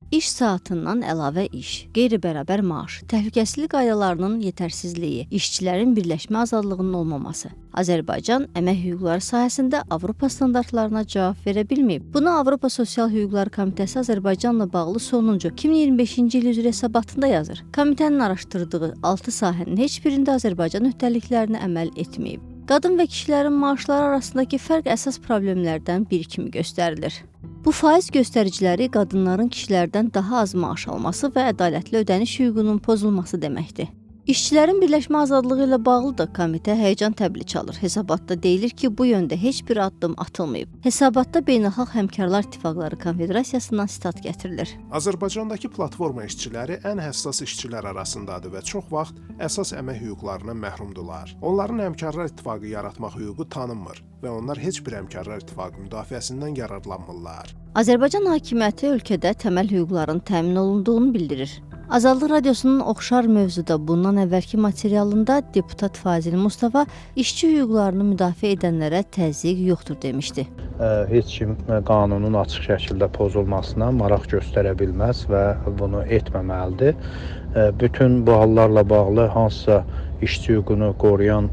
İş saatından əlavə iş, qeyri-bərabər maaş, təhlükəsizlik qaydalarının yetərsizliyi, işçilərin birləşmə azadlığının olmaması. Azərbaycan əmək hüquqları sahəsində Avropa standartlarına cavab verə bilməyib. Bunu Avropa Sosial Hüquqlar Komitəsi Azərbaycanla bağlı sonuncu 2025-ci il üzrə hesabatında yazır. Komitənin araşdırdığı 6 sahənin heç birində Azərbaycan öhdəliklərinə əməl etməyib. Qadın və kişilərin maaşları arasındakı fərq əsas problemlərdən biri kimi göstərilir. Bu faiz göstəriciləri qadınların kişilərdən daha az maaş alması və ədalətli ödəniş hüququnun pozulması deməkdir. İşçilərin birləşmə azadlığı ilə bağlı da komitə həyəcan təbili çalır. Hesabatda deyilir ki, bu yöndə heç bir addım atılmayıb. Hesabatda Beynəlxalq Həmkarlar İttifaqları Konfederasiyasından sitat gətirilir. Azərbaycandakı platforma işçiləri ən həssas işçilər arasındadır və çox vaxt əsas əmək hüquqlarından məhrumdular. Onların Həmkarlar İttifaqı yaratmaq hüququ tanınmır və onlar heç bir Həmkarlar İttifaqı müdafiəsindən yararlanmırlar. Azərbaycan hakimiyyəti ölkədə təməl hüquqların təmin olunduğunu bildirir. Azadlıq Radiosunun oxşar mövzuda bundan əvvəlki materialında deputat Fazil Mustafa işçi hüquqlarını müdafiə edənlərə təzyiq yoxdur demişdi. Heç kim qanunun açıq şəkildə pozulmasına maraq göstərə bilməz və bunu etməməlidir. Bütün bu hallarla bağlı hansısa işçi hüququnu qoruyan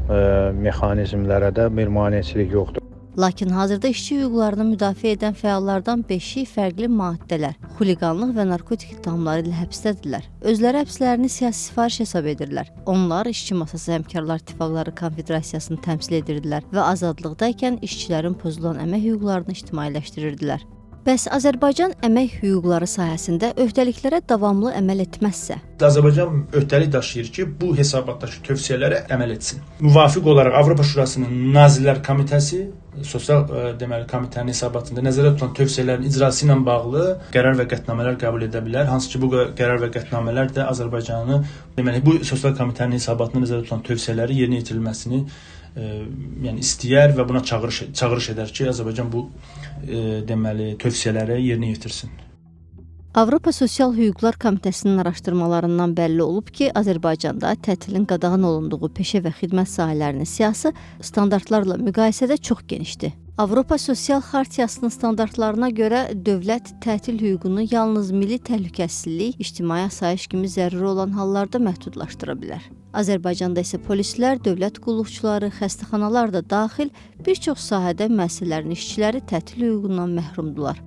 mexanizmlərə də bir maneçilik yoxdur. Lakin hazırda işçi hüquqlarını müdafiə edən fəallardan 5-i fərqli maddələr, xuliqanlıq və narkotik ittihamları ilə həbsdədirlər. Özləri həbslərini siyasi sifariş hesab edirlər. Onlar işçi masası Həmkarlar İttifaqları Konfederasiyasını təmsil edirdilər və azadlıqdaykən işçilərin pozulan əmək hüquqlarını ictimailəşdirirdilər. Bəs Azərbaycan əmək hüquqları sahəsində öhdəliklərə davamlı əməl etməzsə? Azərbaycan öhdəlik daşıyır ki, bu hesabatdakı tövsiyələrə əməl etsin. Müvafiq olaraq Avropa Şurasının Nazirlər Komitəsi, sosial komitənin hesabatında nəzərdə tutulan tövsiyələrin icrası ilə bağlı qərar və qətnamələr qəbul edə bilər. Hansı ki, bu qərar və qətnamələr də Azərbaycanı, deməli, bu sosial komitənin hesabatında nəzərdə tutulan tövsiyələri yerinə yetirilməsini yəni istəyər və buna çağırış edər ki, Azərbaycan bu deməli tövsiyələri yerinə yetirsin. Avropa Sosial Hüquqlar Komitəsinin araşdırmalarından bəlli olub ki, Azərbaycanda tətilin qadağan olunduğu peşə və xidmət sahələrinin siyasi standartlarla müqayisədə çox genişdir. Avropa Sosial Xartiyasının standartlarına görə dövlət tətil hüququnu yalnız milli təhlükəsizlik, ictimai asayiş kimi zəruri olan hallarda məhdudlaşdıra bilər. Azərbaycanda isə polislər, dövlət qulluqçuları, xəstəxanalar da daxil bir çox sahədə müəssisələrin işçiləri tətil hüququndan məhrumdular.